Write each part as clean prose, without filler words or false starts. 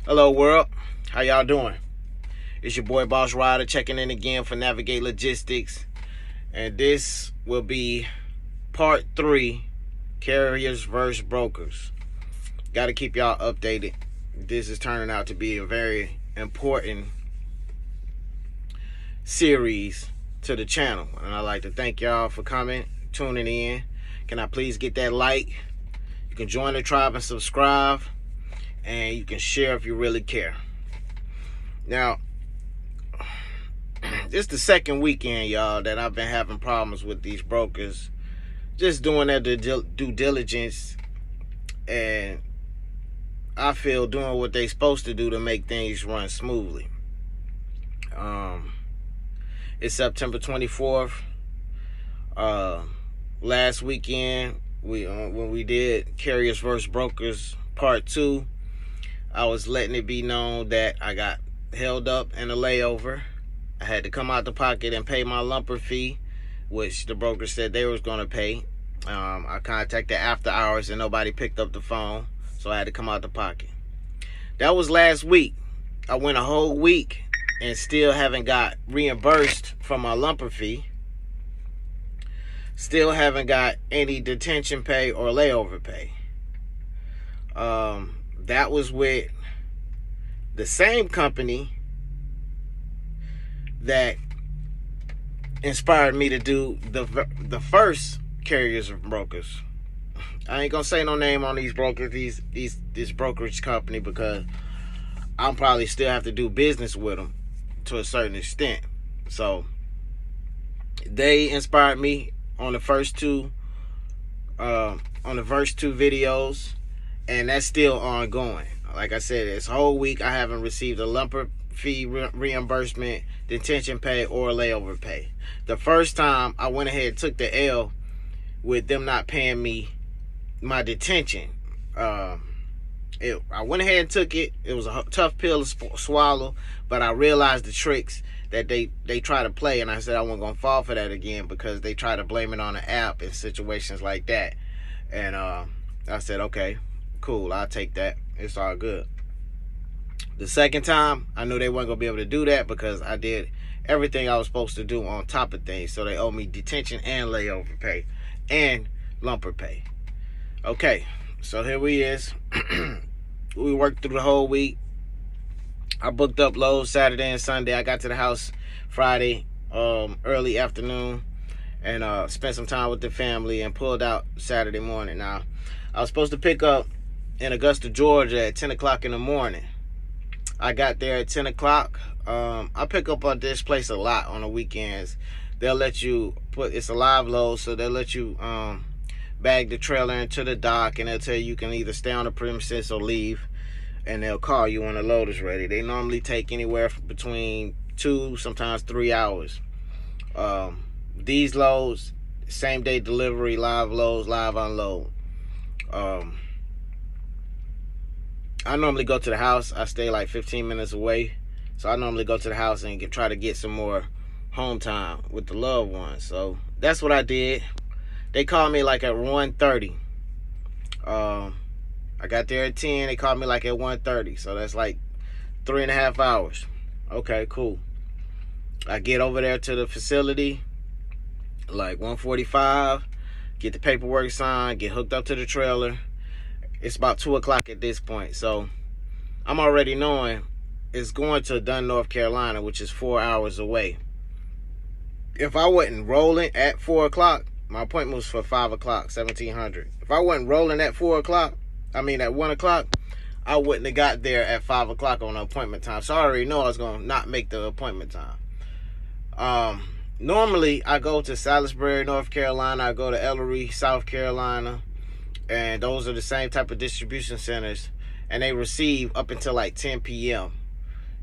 Hello world, how y'all doing? It's your boy Boss Rider checking in again for Navigate Logistics, and this will be part 3, carriers versus brokers. Got to keep y'all updated. This is turning out to be a very important series to the channel, and I'd like to thank y'all for coming, tuning in. Can I please get that like? You can join the tribe and subscribe, and you can share if you really care. Now, this is the second weekend, y'all, that I've been having problems with these brokers just doing their due diligence, and I feel doing what they're supposed to do to make things run smoothly. It's September 24th. Last weekend, when we did Carriers vs. Brokers Part 2, I was letting it be known that I got held up in a layover. I had to come out the pocket and pay my lumper fee, which the broker said they was going to pay. I contacted after hours and nobody picked up the phone, so I had to come out the pocket. That was last week. I went a whole week and still haven't got reimbursed from my lumper fee. Still haven't got any detention pay or layover pay. That was with the same company that inspired me to do the first Carriers and Brokers. I ain't gonna say no name on these brokers, this brokerage company, because I'll probably still have to do business with them to a certain extent. So they inspired me on the first two videos, and that's still ongoing. Like I said, this whole week I haven't received a lumper fee reimbursement, detention pay, or layover pay. The first time I went ahead and took the L with them not paying me my detention. I went ahead and took it. It was a tough pill to swallow, but I realized the tricks that they try to play, and I said I wasn't gonna fall for that again, because they try to blame it on the app in situations like that. And I said, okay, cool, I'll take that. It's all good. The second time, I knew they weren't gonna be able to do that because I did everything I was supposed to do on top of things. So they owe me detention and layover pay and lumper pay. Okay, so here we is. We worked through the whole week. I booked up loads Saturday and Sunday. I got to the house Friday early afternoon and spent some time with the family and pulled out Saturday morning. Now, I was supposed to pick up in Augusta, Georgia at 10 o'clock in the morning. I got there at 10 o'clock. I pick up at this place a lot on the weekends. They'll let you it's a live load, so they'll let you bag the trailer into the dock, and they'll tell you can either stay on the premises or leave, and they'll call you when the load is ready. They normally take anywhere between 2, sometimes 3 hours. These loads, same day delivery, live loads, live unload. I normally go to the house. I stay like 15 minutes away, so I normally go to the house and try to get some more home time with the loved ones. So that's what I did. They called me like at 1:30. I got there at 10. They called me like at 1:30, so that's like 3.5 hours. Okay, cool. I get over there to the facility like 1:45, get the paperwork signed, get hooked up to the trailer. It's about 2 o'clock at this point, so I'm already knowing it's going to Dunn, North Carolina, which is 4 hours away. If I wasn't rolling at 4 o'clock, my appointment was for 5 o'clock, 1700. If I wasn't rolling at 1 o'clock, I wouldn't have got there at 5 o'clock on the appointment time. So I already know I was going to not make the appointment time. Normally, I go to Salisbury, North Carolina. I go to Ellery, South Carolina. And those are the same type of distribution centers. And they receive up until like 10 p.m.,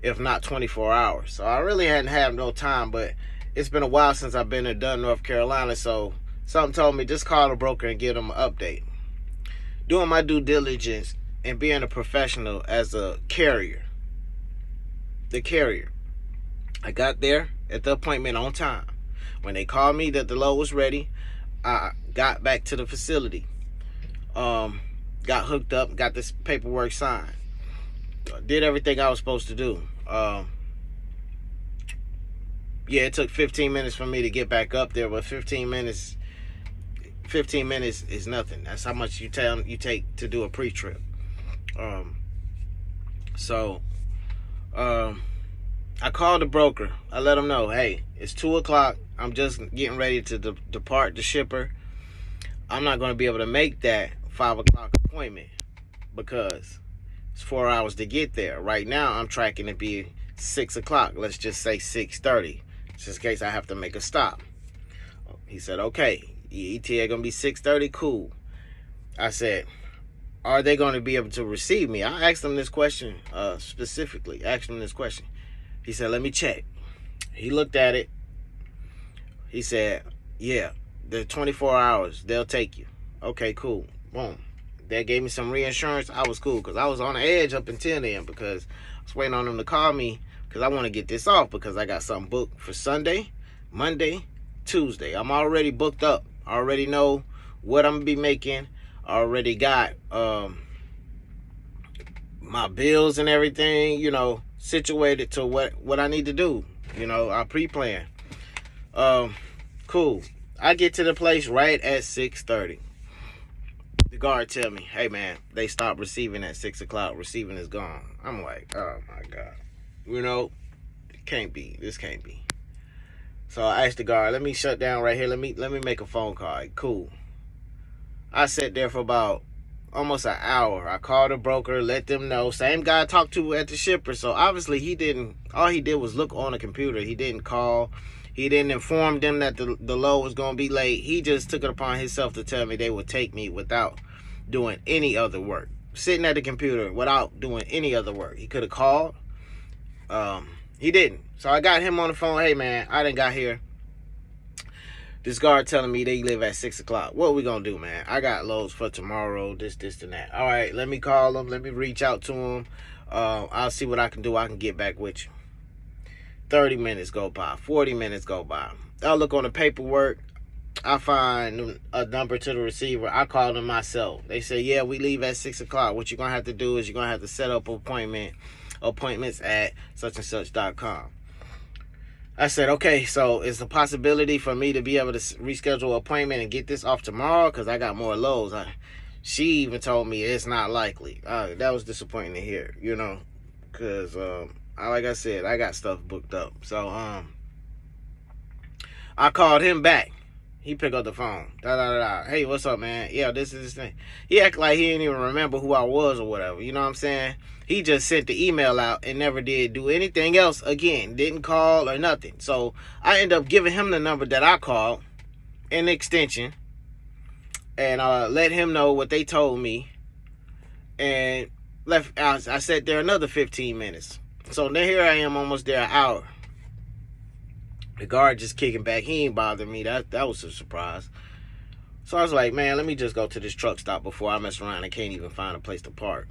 if not 24 hours. So I really hadn't had no time, but it's been a while since I've been in Dunn, North Carolina. So something told me just call the broker and give them an update. Doing my due diligence and being a professional as a carrier. The carrier. I got there at the appointment on time. When they called me that the load was ready, I got back to the facility. Got hooked up, got this paperwork signed. did everything I was supposed to do. Yeah, it took 15 minutes for me to get back up there, but 15 minutes is nothing. That's how much you take to do a pre-trip. I called the broker. I let him know, hey, it's 2 o'clock. I'm just getting ready to depart the shipper. I'm not going to be able to make that 5 o'clock appointment because it's 4 hours to get there. Right now, I'm tracking to be 6 o'clock. Let's just say 6:30, just in case I have to make a stop. He said, okay, ETA going to be 6:30? Cool. I said, are they going to be able to receive me? I asked him this question specifically. Asked him this question. He said, let me check. He looked at it. He said, yeah, the 24 hours, they'll take you. Okay, cool. Boom. They gave me some reinsurance. I was cool because I was on the edge up until then because I was waiting on them to call me because I want to get this off because I got something booked for Sunday, Monday, Tuesday. I'm already booked up. I already know what I'm going to be making. I already got my bills and everything, situated to what I need to do. I pre-plan. Cool. I get to the place right at 6:30. The guard tell me, hey man, they stopped receiving at 6 o'clock. Receiving is gone. I'm like, oh my God. It can't be. This can't be. So I asked the guard, let me shut down right here. Let me make a phone call. Cool. I sat there for about almost an hour. I called the broker, let them know. Same guy I talked to at the shipper. So obviously all he did was look on the computer. He didn't call. He didn't inform them that the load was going to be late. He just took it upon himself to tell me they would take me without doing any other work. Sitting at the computer without doing any other work. He could have called. He didn't. So I got him on the phone. Hey man, I done got here. This guard telling me they live at 6 o'clock. What we gonna do, man? I got loads for tomorrow, this, and that. All right, let me call them. Let me reach out to them. I'll see what I can do. I can get back with you. 30 minutes go by. 40 minutes go by. I look on the paperwork. I find a number to the receiver. I call them myself. They say, yeah, we leave at 6 o'clock. What you're going to have to do is you're going to have to set up appointments at such-and-such.com. I said, okay, so it's a possibility for me to be able to reschedule an appointment and get this off tomorrow because I got more loads. She even told me it's not likely. That was disappointing to hear, because, like I said, I got stuff booked up. So I called him back. He picked up the phone. Hey, what's up, man? Yeah, this is this thing. He acted like he didn't even remember who I was or whatever. You know what I'm saying? He just sent the email out and never did do anything else again. Didn't call or nothing. So I ended up giving him the number that I called, an extension, and let him know what they told me. And left. I sat there another 15 minutes. So then here I am, almost there an hour. The guard just kicking back. He ain't bothered me. That was a surprise. So I was like, man, let me just go to this truck stop before I mess around and can't even find a place to park.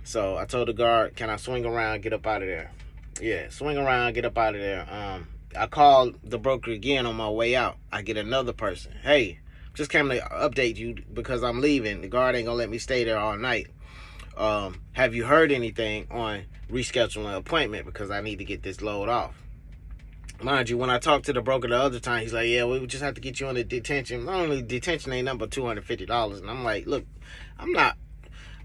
So I told the guard, can I swing around, get up out of there? Yeah, swing around, get up out of there. I called the broker again on my way out. I get another person. Hey, just came to update you because I'm leaving. The guard ain't gonna let me stay there all night. Have you heard anything on rescheduling an appointment because I need to get this load off? Mind you, when I talked to the broker the other time, he's like, yeah, we would just have to get you on the detention. Not only detention ain't nothing but $250. And I'm like, look, I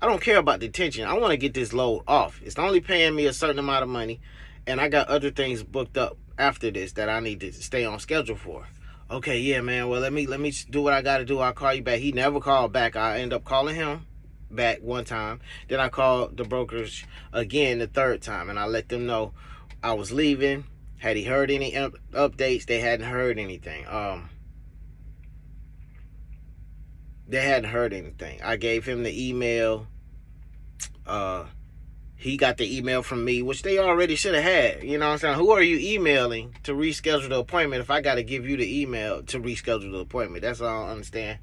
don't care about detention. I want to get this load off. It's only paying me a certain amount of money. And I got other things booked up after this that I need to stay on schedule for. Okay, yeah, man. Well, let me do what I got to do. I'll call you back. He never called back. I end up calling him back one time. Then I called the brokers again the third time. And I let them know I was leaving. Had he heard any updates? They hadn't heard anything. They hadn't heard anything. I gave him the email. He got the email from me, which they already should have had. You know what I'm saying? Who are you emailing to reschedule the appointment if I got to give you the email to reschedule the appointment? That's all I don't understand.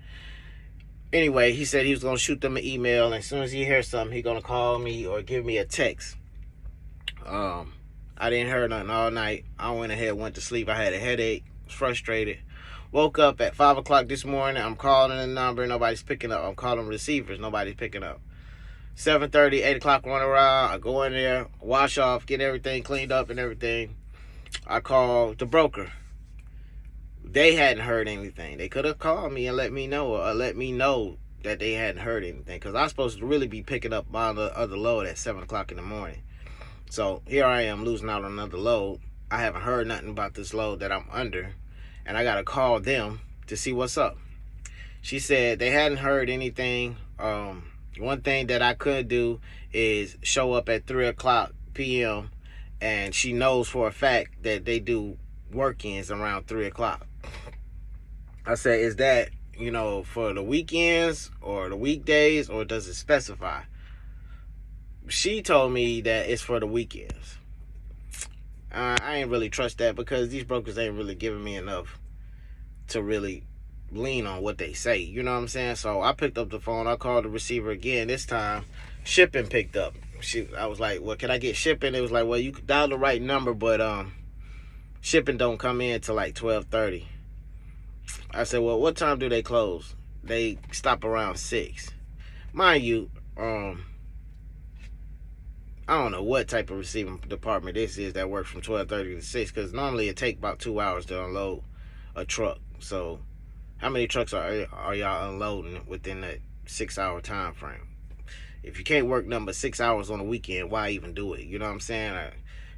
Anyway, he said he was going to shoot them an email, and as soon as he hears something, he's going to call me or give me a text. I didn't hear nothing all night. I went ahead, went to sleep. I had a headache, was frustrated. Woke up at 5 o'clock this morning. I'm calling the number. Nobody's picking up. I'm calling receivers. Nobody's picking up. 7:30, 8 o'clock run around. I go in there, wash off, get everything cleaned up and everything. I call the broker. They hadn't heard anything. They could have called me and let me know, or let me know that they hadn't heard anything, because I was supposed to really be picking up my other load at 7 o'clock in the morning. So here I am losing out on another load. I haven't heard nothing about this load that I'm under, and I got to call them to see what's up. She said they hadn't heard anything. One thing that I could do is show up at 3 o'clock p.m. and she knows for a fact that they do work-ins around 3 o'clock. I said, is that, for the weekends or the weekdays, or does it specify? She told me that it's for the weekends. I ain't really trust that, because these brokers ain't really giving me enough to really lean on what they say. You know what I'm saying? So I picked up the phone. I called the receiver again. This time, shipping picked up. I was like, well, can I get shipping? It was like, well, you could dial the right number, but shipping don't come in till like 12:30. I said, well, what time do they close? They stop around 6. Mind you, I don't know what type of receiving department this is that works from 12:30 to 6, because normally it take about 2 hours to unload a truck. So how many trucks are y'all unloading within that 6-hour time frame? If you can't work nothing but 6 hours on a weekend, why even do it? You know what I'm saying?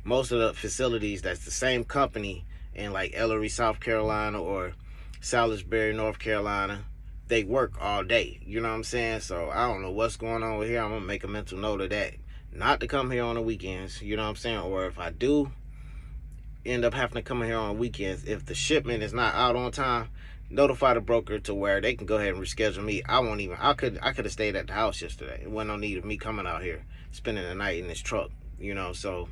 Most of the facilities, that's the same company in like Ellery, South Carolina, or Salisbury, North Carolina, they work all day. You know what I'm saying? So I don't know what's going on with here. I'm going to make a mental note of that. Not to come here on the weekends, you know what I'm saying? Or if I do end up having to come here on weekends, if the shipment is not out on time, notify the broker to where they can go ahead and reschedule me. I could have stayed at the house yesterday. It wasn't no need of me coming out here, spending the night in this truck, so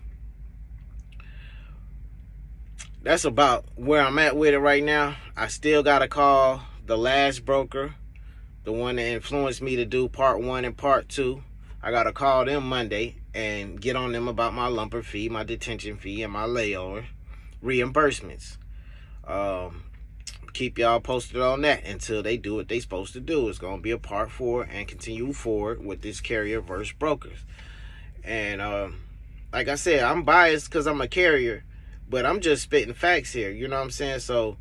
that's about where I'm at with it right now. I still got to call the last broker, the one that influenced me to do part 1 and part 2. I got to call them Monday and get on them about my lumper fee, my detention fee, and my layover reimbursements. Keep y'all posted on that until they do what they supposed to do. It's going to be a part 4 and continue forward with this carrier versus brokers. And like I said, I'm biased because I'm a carrier, but I'm just spitting facts here. You know what I'm saying? So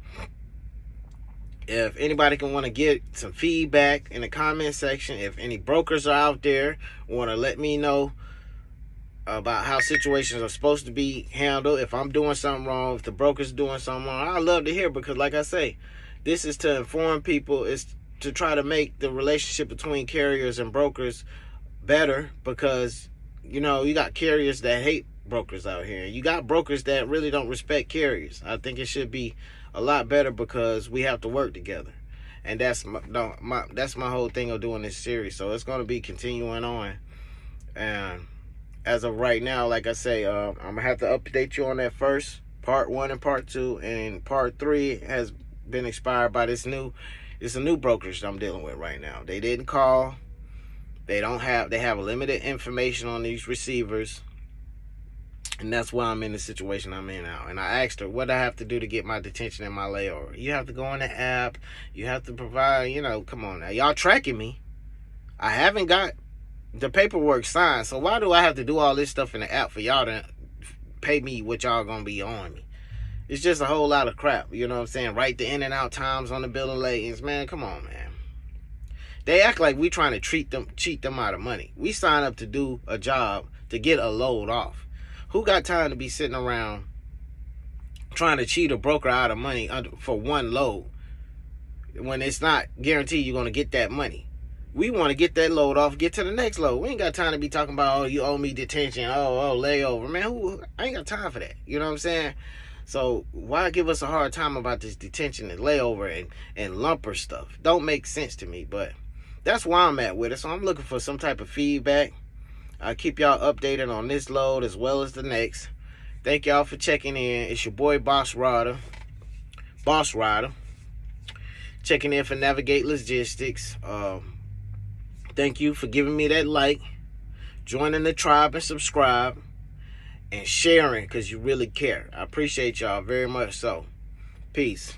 if anybody can want to get some feedback in the comment section, if any brokers are out there want to let me know about how situations are supposed to be handled, if I'm doing something wrong, if the broker's doing something wrong, I love to hear, because like I say, this is to inform people, it's to try to make the relationship between carriers and brokers better, because you got carriers that hate brokers out here, and you got brokers that really don't respect carriers. I think it should be a lot better, because we have to work together, and that's my whole thing of doing this series. So it's going to be continuing on, and as of right now, like I say, I'm gonna have to update you on that first part 1 and part 2, and part 3 has been expired by it's a new brokerage I'm dealing with right now. They didn't call. They have limited information on these receivers, and that's why I'm in the situation I'm in now. And I asked her what I have to do to get my detention and my layover. You have to go on the app. You have to provide, come on now. Y'all tracking me. I haven't got the paperwork signed, so why do I have to do all this stuff in the app for y'all to pay me what y'all gonna be on me? It's just a whole lot of crap, you know what I'm saying? Write the in and out times on the billing latings, man. Come on, man. They act like we trying to cheat them out of money. We sign up to do a job to get a load off. Who got time to be sitting around trying to cheat a broker out of money for one load when it's not guaranteed you're gonna get that money? We want to get that load off, get to the next load. We ain't got time to be talking about, oh, you owe me detention, layover. Man, I ain't got time for that. You know what I'm saying? So why give us a hard time about this detention and layover and lumper stuff? Don't make sense to me, but that's where I'm at with it. So I'm looking for some type of feedback. I'll keep y'all updated on this load as well as the next. Thank y'all for checking in. It's your boy Boss Rider. Checking in for Navigate Logistics. Thank you for giving me that like, joining the tribe, and subscribe, and sharing, because you really care. I appreciate y'all very much so. Peace.